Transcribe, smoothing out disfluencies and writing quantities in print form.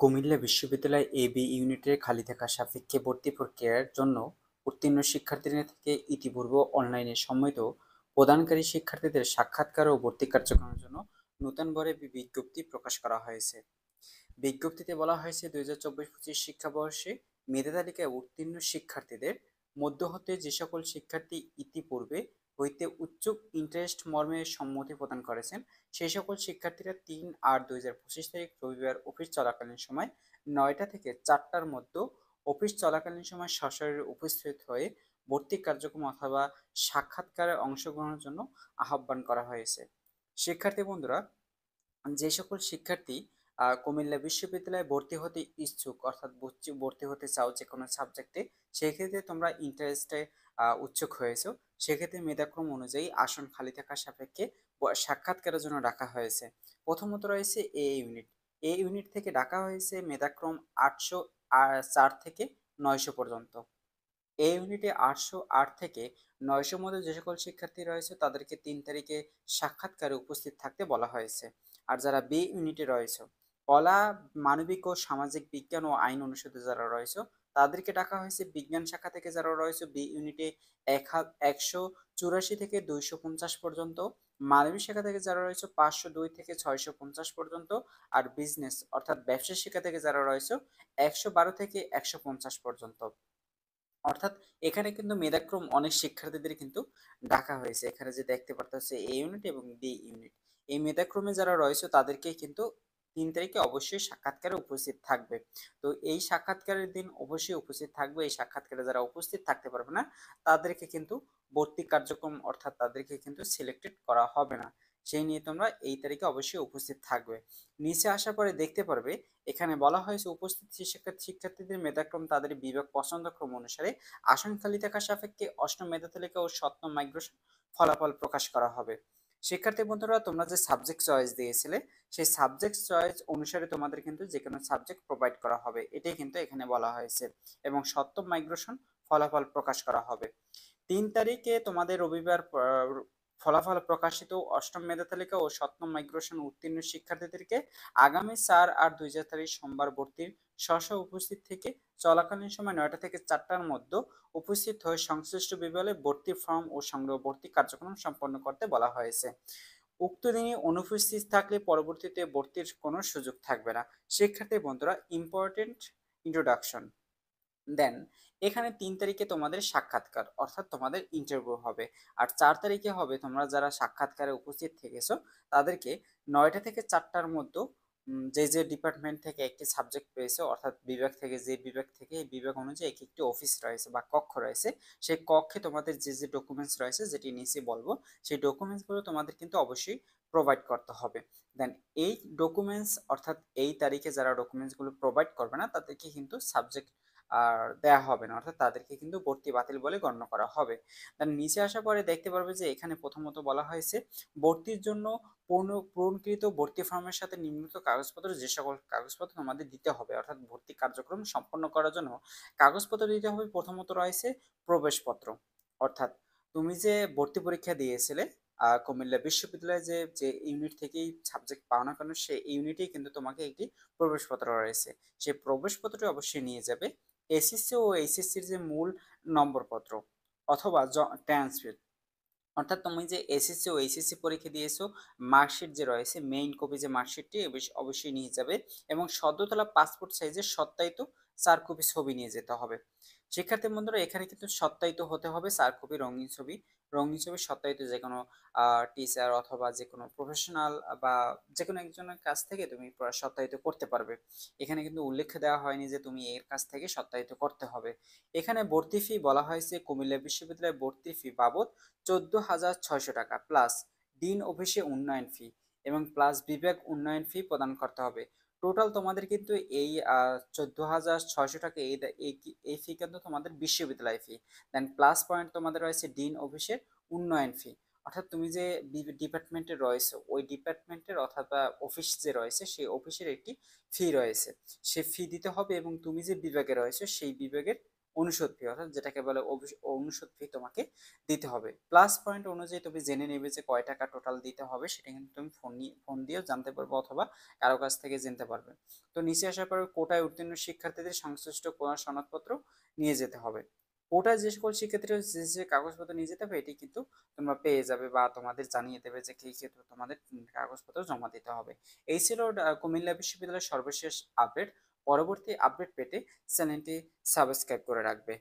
কুমিল্লা বিশ্ববিদ্যালয় এবি ইউনিটের খালি থাকা সাপেক্ষে ভর্তি প্রক্রিয়ার জন্য উত্তীর্ণ শিক্ষার্থীদের থেকে ইতিপূর্বে অনলাইনে সম্মিলিত প্রদানকারী শিক্ষার্থীদের সাক্ষাৎকার ও ভর্তি কার্যক্রমের জন্য নূতনভাবে বিজ্ঞপ্তি প্রকাশ করা হয়েছে। বিজ্ঞপ্তিতে বলা হয়েছে 2024-25 শিক্ষাবর্ষে মেধা তালিকায় উত্তীর্ণ শিক্ষার্থীদের মধ্য হতে যে সকল শিক্ষার্থী ইতিপূর্বে হইতে উচ্চ ইন্টারেস্ট মর্মে সম্মতি প্রদান করেছেন সেই সকল শিক্ষার্থীরা 3-8-2025 তারিখ রবিবার অফিস চলাকালীন সময় 9টা থেকে 4টার মধ্যে অফিস চলাকালীন সময় সশরীরে উপস্থিত হয়ে ভর্তি কার্যক্রম অথবা সাক্ষাৎকারে অংশগ্রহণের জন্য আহ্বান করা হয়েছে। শিক্ষার্থী বন্ধুরা, যে সকল শিক্ষার্থী কুমিল্লা বিশ্ববিদ্যালয়ে ভর্তি হতে ইচ্ছুক অর্থাৎ ভর্তি হতে চাও যে কোনো সাবজেক্টে, সেক্ষেত্রে তোমরা ইন্টারেস্টে উচ্ছুক হয়েছো, সেক্ষেত্রে মেধাক্রম অনুযায়ী আসন খালি থাকার সাপেক্ষে সাক্ষাৎকারের জন্য ডাকা হয়েছে। প্রথমত রয়েছে এ ইউনিট। এ ইউনিট থেকে ডাকা হয়েছে মেধাক্রম 804 থেকে 900 পর্যন্ত। এই ইউনিটে 808 থেকে 900 মধ্যে যে সকল শিক্ষার্থী রয়েছে তাদেরকে 3 তারিখে সাক্ষাৎকারে উপস্থিত থাকতে বলা হয়েছে। আর যারা বি ইউনিটে রয়েছে, কলা, মানবিক ও সামাজিক বিজ্ঞান ও আইন অনুষদে যারা রয়েছে তাদেরকে ডাকা হয়েছে। বিজ্ঞান শাখা থেকে যারা রয়েছে বি ইউনিটে 184 থেকে 250 পর্যন্ত, মানবিক শাখা থেকে যারা রয়েছে 502 থেকে 650 পর্যন্ত, আর বিজনেস অর্থাৎ ব্যবসা শিক্ষা থেকে যারা রয়েছে 112 থেকে 150 পর্যন্ত। অর্থাৎ এখানে কিন্তু মেধাক্রম অনেক শিক্ষার্থীদের কিন্তু ডাকা হয়েছে। এখানে যে দেখতে পারতেছে এ ইউনিট এবং বি ইউনিট, এই মেধাক্রমে যারা রয়েছে তাদেরকে কিন্তু 3 তারিখে অবশ্যই সাক্ষাৎকারে উপস্থিত থাকবে। তো এই সাক্ষাৎকারের দিন অবশ্যই উপস্থিত থাকবে। এই সাক্ষাৎকারে যারা উপস্থিত থাকতে পারবে না তাদেরকে কিন্তু ভর্তি কার্যক্রম অর্থাৎ তাদেরকে কিন্তু সিলেক্টেড করা হবে না। সেই নিয়ে তোমরা এই তারিখে অবশ্যই উপস্থিত থাকবে। নিচে আসার পরে দেখতে পারবে এখানে বলা হয়েছে উপস্থিত শিক্ষার্থীদের মেধাক্রম তাদের বিভাগ পছন্দক্রম অনুসারে আসন খালি থাকার সাপেক্ষে অষ্টম মেধা তালিকা ও সপ্তম মাইগ্রেশন ফলাফল প্রকাশ করা হবে। শিক্ষার্থী বন্ধুরা, তোমরা যে সাবজেক্ট চয়েস দিয়েছিলে সেই সাবজেক্ট চয়েস অনুসারে তোমাদের কিন্তু যে কোনো সাবজেক্ট প্রোভাইড করা হবে, এটাই কিন্তু এখানে বলা হয়েছে। এবং সপ্তম মাইগ্রেশন ফলাফল প্রকাশ করা হবে 3 তারিখে। তোমাদের রবিবার ফলাফল প্রকাশিত অষ্টম মেধা তালিকা ও সপ্তম মাইগ্রেশন উত্তীর্ণ শিক্ষার্থীদেরকে আগামী 4-8-2024 সোমবার ভর্তির উপস্থিত থেকে চলাকালীন সময় 9টা থেকে 4টার মধ্যে উপস্থিত হয়ে সংশ্লিষ্ট বিভাগে ভর্তি ফর্ম ও সংগ্রহ ভর্তি কার্যক্রম সম্পন্ন করতে বলা হয়েছে। উক্ত দিনে অনুপস্থিত থাকলে পরবর্তীতে ভর্তির কোনো সুযোগ থাকবে না। শিক্ষার্থী বন্ধুরা, ইম্পর্টেন্ট ইন্ট্রোডাকশন দেন এখানে 3 তারিখে তোমাদের সাক্ষাৎকার অর্থাৎ তোমাদের ইন্টারভিউ হবে। আর 4 তারিখে হবে তোমরা যারা সাক্ষাৎকারে উপস্থিত থেকেছো তাদেরকে 9টা থেকে 4টার মধ্যে যে যে ডিপার্টমেন্ট থেকে একটি সাবজেক্ট পেয়েছে অর্থাৎ বিভাগ থেকে, যে বিভাগ থেকে এই বিভাগ অনুযায়ী একটি অফিস রয়েছে বা কক্ষ রয়েছে, সেই কক্ষে তোমাদের যে যে ডকুমেন্টস রয়েছে যেটি নিচে বলবো সেই ডকুমেন্টসগুলো তোমাদের কিন্তু অবশ্যই প্রোভাইড করতে হবে। দেন এই ডকুমেন্টস অর্থাৎ এই তারিখে যারা ডকুমেন্টসগুলো প্রোভাইড করবে না তাদেরকে কিন্তু সাবজেক্ট আর দেয়া হবে না, অর্থাৎ তাদেরকে কিন্তু ভর্তি বাতিল বলে গণ্য করা হবে। তার নিচে আসার পরে দেখতে পারবে যে এখানে প্রথমত বলা হয়েছে ভর্তির জন্য পূরণকৃত ভর্তি ফর্মের সাথে নিম্নলিখিত কাগজপত্র যে সকল কাগজপত্র তোমাদের দিতে হবে, অর্থাৎ ভর্তি কার্যক্রম সম্পন্ন করার জন্য কাগজপত্র দিতে হবে। প্রথমত রয়েছে প্রবেশপত্র, অর্থাৎ তুমি যে ভর্তি পরীক্ষা দিয়েছিলে কুমিল্লা বিশ্ববিদ্যালয়ে যে যে ইউনিট থেকেই সাবজেক্ট পাও না কেন সেই ইউনিটেই কিন্তু তোমাকে একটি প্রবেশপত্র রয়েছে, সেই প্রবেশপত্রটি অবশ্যই নিয়ে যাবে। এসএসসি ও এইচএসসির যে মূল নম্বরপত্র অথবা ট্রান্সক্রিপ্ট, অর্থাৎ তুমি যে এসএসসি ও এইচএসসি পরীক্ষা দিয়েছো মার্কশিট যে রয়েছে মেইন কপি যে মার্কশিটটি অবশ্যই নিয়ে যাবে এবং সদ্য তোলা পাসপোর্ট সাইজের সত্যায়িত 4 কপি ছবি নিয়ে যেতে হবে। শিক্ষার্থী বন্ধুরা, এখানে কিন্তু সত্যায়িত হতে হবে 4 কপি রঙিন ছবি। রঙিন ছবি সত্যায়িত যে কোনো টিচার অথবা যে কোনো প্রফেশনাল বা যে কোনো একজনের কাছ থেকে তুমি সত্যায়িত করতে পারবে। এখানে কিন্তু উল্লেখ দেওয়া হয়নি যে তুমি এর কাছ থেকে সত্যায়িত করতে হবে। এখানে ভর্তি ফি বলা হয়েছে কুমিল্লা বিশ্ববিদ্যালয়ে ভর্তি ফি বাবদ 14,600 টাকা প্লাস ডিন অফিসে উন্নয়ন ফি এবং প্লাস বিভাগ উন্নয়ন ফি প্রদান করতে হবে। টোটাল তোমাদের কিন্তু এই 14,600 টাকা এই ফি কিন্তু তোমাদের বিশ্ববিদ্যালয় ফি। দেন প্লাস পয়েন্ট তোমাদের রয়েছে ডিন অফিসের উন্নয়ন ফি, অর্থাৎ তুমি যে ডিপার্টমেন্টে রয়েছে ওই ডিপার্টমেন্টের অথবা অফিস যে রয়েছে সেই অফিসের একটি ফি রয়েছে, সে ফি দিতে হবে এবং তুমি যে বিভাগে রয়েছে সেই বিভাগের অনুষদ ফি, অর্থাৎ যেটাকে বলে অনুষদ ফি তোমাকে দিতে হবে। প্লাস পয়েন্ট অনুযায়ী তুমি জেনে নেবে যে কয় টাকা টোটাল দিতে হবে, সেটা কিন্তু তুমি ফোন দিয়েও জানতে পারবে অথবা কারো কাছ থেকে জানতে পারবে। তো নিচে আসার পরে কোটায় উত্তীর্ণ শিক্ষার্থীদের সংশ্লিষ্ট কোনো সনদপত্র নিয়ে যেতে হবে। কোটায় যে সকল শিক্ষার্থীরা যে যে কাগজপত্র নিয়ে যেতে হবে এটি কিন্তু তোমরা পেয়ে যাবে বা তোমাদের জানিয়ে দেবে যে কী ক্ষেত্রে তোমাদের কাগজপত্র জমা দিতে হবে। এই ছিল কুমিল্লা বিশ্ববিদ্যালয়ের সর্বশেষ আপডেট। পরবর্তী আপডেট পেতে চ্যানেলটি সাবস্ক্রাইব করে রাখবে।